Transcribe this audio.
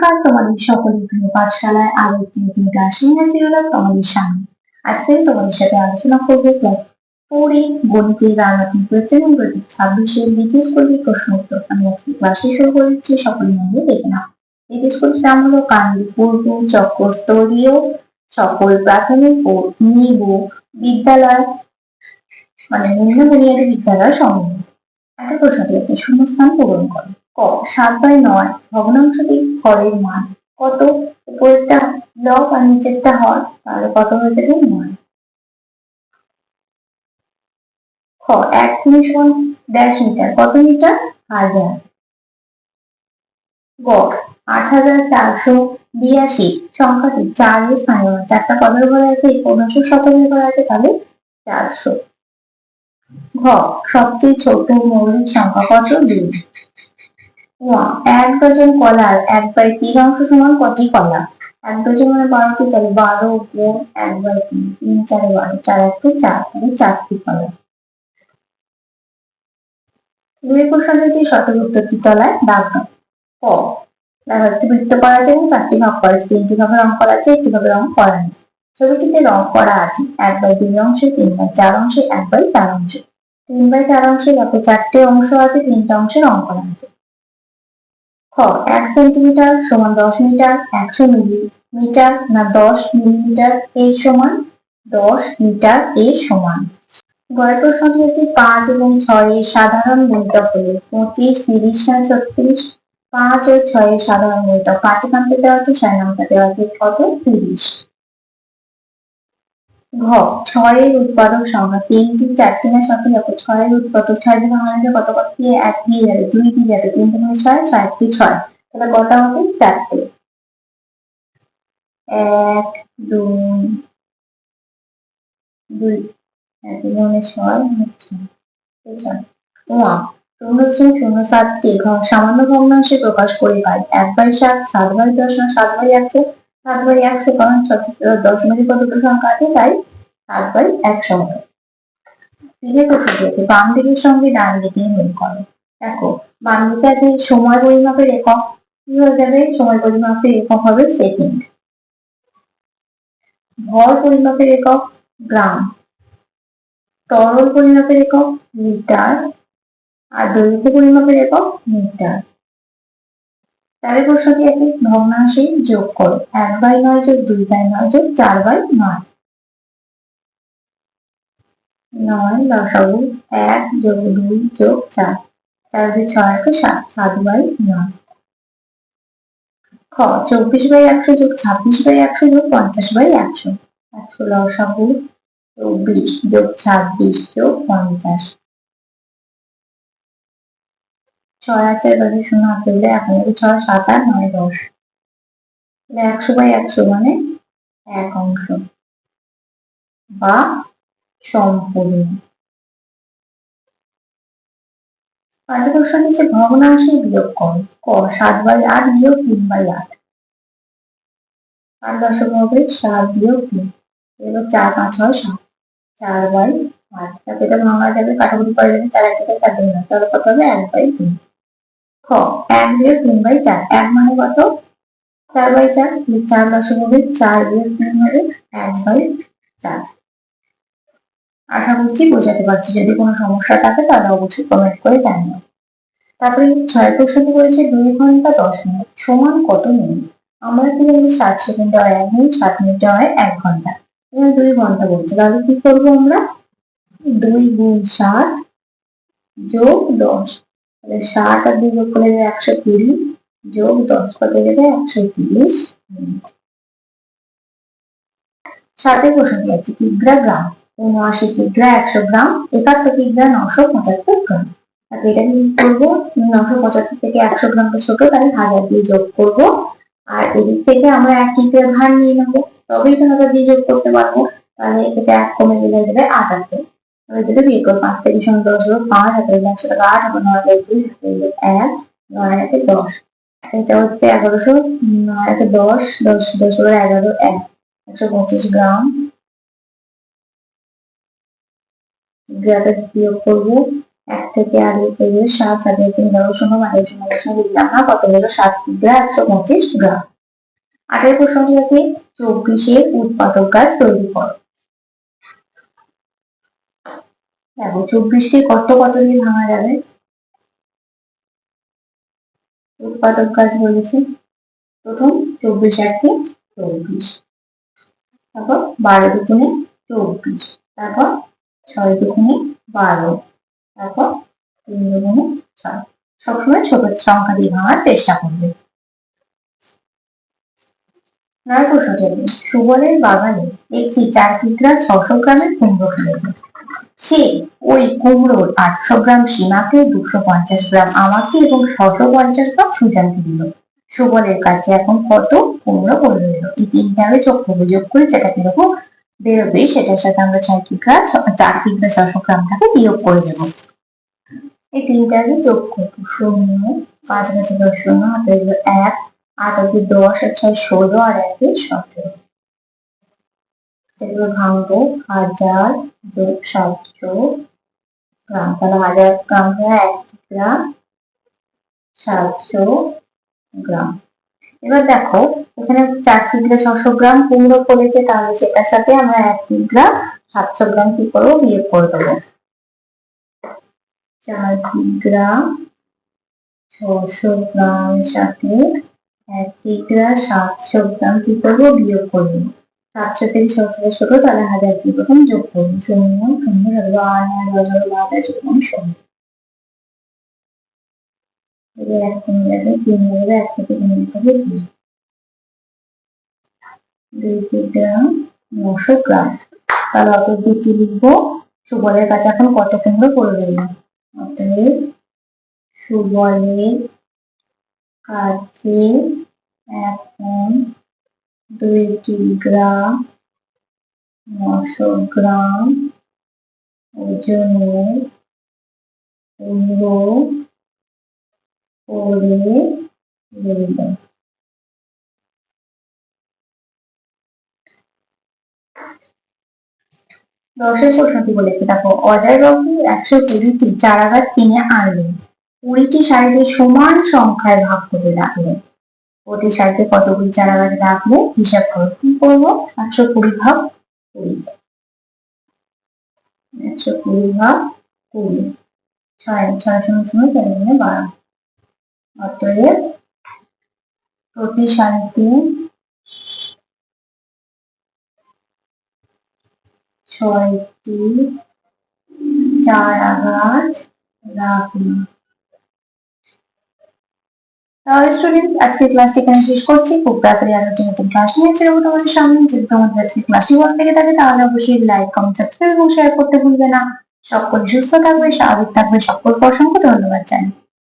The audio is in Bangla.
নমস্কার তোমাদের সকলের প্রিয় পাঠশালায় আরো একটি নতুন ক্লাস নিয়ে হাজির হলাম তোমাদের সামনে। আজকে আমি তোমাদের সাথে আলোচনা করবো ক্লাস 4 এর গণিতের রান্নাটি করেছেন 2026-এর দ্বিতীয় স্কুলের প্রশ্ন উত্তর। আমি আজকে ক্লাসটি শুরু করেছি, সকলে মনে দেখে নাও। দ্বিতীয় স্কুলটির নাম হলো কান্দি পূর্ব চক্রস্তরীয় সকল প্রাথমিক ও নিব বিদ্যালয়, মানে নিম্ন বুনিয়াদী বিদ্যালয় সমন্বয়। একটা প্রশ্নটি হচ্ছে শূন্যস্থান পূরণ করো। ক 7/9 ভগ্নাংশটি হরের মান কত? উপরেরটা লব আর নিচেরটা হর, তাহলে কত হয়ে যাবে 9। খ 1 কিমি সমান ড্যাশ মিটার, কত মিটার? 1000। গ 8482 সংখ্যাটি 4 এর স্থানীয় চারটা পদের ঘরে আছে, 15 শতকের ঘরে আছে, তাহলে 400। ঘ সবচেয়ে ছোট মৌলিক সংখ্যা কত? 2। 1 ডজন কলার 1/3 অংশ সমান কটি কলা? 1 ডজন মানে 12টি, তাহলে 12 গুণ 1/3, 3 4 12, 4 1 4, তাহলে 4টি কলা। দুই প্রশ্নের যে সঠিক উত্তরটি তলায় দাগ দাও। ক দেখো একটি বৃত্ত করা আছে এবং 4টি ভাগ করা আছে, 3টি ভাগে রং করা আছে, একটি ভাগে রং করা নেই। ছবিটিতে রং করা আছে 1/2 অংশে, 3/4 অংশে, 1/4 অংশে। 3/4 অংশে দেখো 4টে অংশ আছে, 3টে অংশে রং করা আছে। খ 1 সেন্টিমিটার সমান 10 মিটার, 100 মিলিমিটার না 10 মিলিমিটার এর সমান? 10 মিটার এর সমান। গয়ের প্রশ্নটি হচ্ছে 5 এবং 6 এর সাধারণ গুণিতক হলো 25, 30 না 36। 5 ও 6 এর সাধারণ গুণিতক 5 এখানটা দেওয়া আছে, 6 নামটা দেওয়া আছে, কত? 30। ঘ 6 এর উৎপাদক সংখ্যা 3টি, 4টি না 7টি? দেখো 6 এর উৎপাদক 6 দিয়ে ভাঙলে কত কত দিয়ে 1 দিয়ে যাবে, 2 দিয়ে যাবে, 3 মানে 6, 6 টি 6, তাহলে কটা হবে? 4টে। 1 2 2 1 6 হচ্ছে 6। 0.07টি সামান্য ভগ্নাংশে প্রকাশ করে পাই 1/7, 7/10 না 7/100? 7/100, কারণ দশমিকের কতটা সংখ্যা আছে, তাই 7/100 হবে। দ্বিতীয় প্রশ্নটি আছে বাম দিকের সঙ্গে ডান দিকে মিল করো। দেখো বাম দিকে আছে সময় পরিমাপের একক, কি হয়ে যাবে? সময় পরিমাপের একক হবে সেকেন্ড। ভর পরিমাপের একক গ্রাম, তরল পরিমাপের একক লিটার, আর দৈর্ঘ্য পরিমাপের একক মিটার। তাহলে প্রশ্নটি আছে ভগ্নাংশে যোগ করো 1/9 যোগ 2/9 যোগ 4/9। 9 লসাগু 1 যোগ 2 যোগ 4, 4 দিয়ে 6 7, 7/9। খ 24/100 যোগ 26/100 যোগ 50/100। 100 লসাগু 24 যোগ 26 যোগ 50। 6 আর 4 10 0 হাতে উঠলে এখন 6 7 আর 9 10, 100/100 মানে 1 অংশ বা সম্পূর্ণ। পাঁচ প্রশ্ন নিচে ভগ্নাংশে বিয়োগ করো। ক 7/8 বিয়োগ 3/8। 8 দশমিক হবে 7 বিয়োগ 3, এবার 4 5 6 7, 4/8। তারপর এটা ভাঙা যাবে, কাটাকুটি করা যাবে, 4 1 থেকে 4 না, তাহলে কত হবে? 1/3। খ 1 বিয়োগ 3/4, 1 মানে কত? 4/4, 4 দশমিক হবে 4 বিয়োগ 3 হবে 1/4। আশা করছি বোঝাতে পারছি, যদি কোনো সমস্যা থাকে তাহলে অবশ্যই কমেন্ট করে জানিও। তারপরে 6 প্রশ্নটি বলেছে 2 ঘন্টা 10 মিনিট সমান কত মিনিট? আমরা কি জানি 60 সেকেন্ডে হয় 1 মিনিট, 60 মিনিটে হয় 1 ঘন্টা। এখানে 2 ঘন্টা বলছে, তাহলে কি করবো আমরা? 2 গুণ 60 যোগ 10, তাহলে 60 আর 2 যোগ করলে 120 যোগ 10 কত যাবে? 130 মিনিট। 7 প্রশ্নটি আছে কিগ্রা গ্রাম, 79 কিগ্রা 100 গ্রাম, 71 কিগ্রা 975 গ্রাম। তাহলে এটা কি করবো? 975 থেকে 100 গ্রামটা ছোট, তাই 1000 দিয়ে যোগ করবো, আর এদিক থেকে আমরা 1 কিগ্রা ভার নিয়ে নেবো, তবেই তো 1000 দিয়ে যোগ করতে পারবো। তাহলে এটা 1 কমে গেলে যাবে 78। তাহলে যেটা বিয়োগ করবো 5 থেকে 10 হলো 5, হাতে 100 টাকা 8, আবার 9 10 2, হাতে 1, 9 হাতে 10, এটা হচ্ছে 1100, 9 হাতে 10, 10 10 হলো 11, 1 125 গ্রাম। কিগ্রাটা বিয়োগ করবো 1 থেকে 8 পেয়ে 7, 7 3 12 শূন্য, 12 শূন্য দশমিক লিখলাম না, কত হলো 7 কিগ্রা 125 গ্রাম। 8 প্রশ্নটি আছে 24 উৎপাদক গাছ তৈরি করো। দেখো 24 কত কত দিয়ে ভাঙা যাবে? উৎপাদক গাছ বলেছি, প্রথম 24 1 24, তারপর 12 দুগুণে 24, তারপর 6 দুগুণে 12, তারপর 3 দুগুণে 6। সবসময় ছোট সংখ্যা দিয়ে ভাঙার চেষ্টা করবে। 9 প্রশ্নটি আছে সুবলের বাগানে একটি 4 কিগ্রা 600 গ্রামের কুমড়ো ফেলেছে। সে ওই কুমড়োর 800 গ্রাম সীমাকে, 250 গ্রাম আমাকে এবং 650 গ্রাম সুজানকে দিল। সুবলের কাছে এখন কত কুমড়ো পড়ে রইল? এই তিনটা আগে যোগ করবে, যোগ করে যেটা কিরকম বেরোবে সেটার সাথে আমরা 4 কিগ্রা 600 গ্রামটাকে বিয়োগ করে দেব। এই তিনটা আগে যোগ করবো, 0 5 5 10 0 হাতে 1, 8 হাতে 10 আর 6 16 আর 1 17। এগুলো ভাঙবো, 1000 যোগ 700 গ্রাম, তাহলে 1000 গ্রাম 1 কিগ্রা 700 গ্রাম। এবার দেখো এখানে 4 কিগ্রা 600 গ্রাম কুমড়ো ফলেছে, তাহলে সেটার সাথে আমরা 1 কিগ্রা 700 গ্রাম কি করবো বিয়োগ করে দেবো। 4 কিগ্রা 600 গ্রামের সাথে 1 কিগ্রা 700 গ্রাম কি করবো বিয়োগ করবো। 700 থেকে 600 ছোট, তাহলে 1000 দিয়ে প্রথম যোগ করবো, 0 0 0 1 কমে যাবে, 3 যাবে, 1 থেকে 3 যাবে 2 কিগ্রা 900 গ্রাম। তাহলে অতএব দুটি লিখবো, সুবলের কাছে এখন কত কুমড়ো পড়ে রইল? অতএব সুবলের কাছে এখন 2 কিগ্রা 900 গ্রাম ওজনের কুমড়ো পড়ে রইল। 10 প্রশ্নটি বলেছে, দেখো অজয়বাবু 120টি চারা গাছ কিনে আনলেন, 20টি সারিতে সমান সংখ্যায় ভাগ করে রাখলেন। প্রতি সারিতে কতগুলি চারা গাছ রাখলে হিসাব করো। কি করবো? 120 ভাগ 20, 120 ভাগ 20, 6 6 0 0 4 12। অতএব প্রতি সারিতে 6টি চারা গাছ রাখলাম। তাহলে স্টুডেন্ট আজকে ক্লাসটি এখানে শেষ করছি। খুব তাড়াতাড়ি আরো নতুন ক্লাস নিয়ে ছেড়ে তোমাদের সামনে। যদি তোমাদের আজকে ক্লাসটি ভালো লেগে থাকে তাহলে অবশ্যই লাইক কমেন্ট সাবস্ক্রাইব এবং শেয়ার করতে ভুলবে না। সকলে সুস্থ থাকবে, স্বাভাবিক থাকবে, সকলকে অসংখ্য ধন্যবাদ জানাই।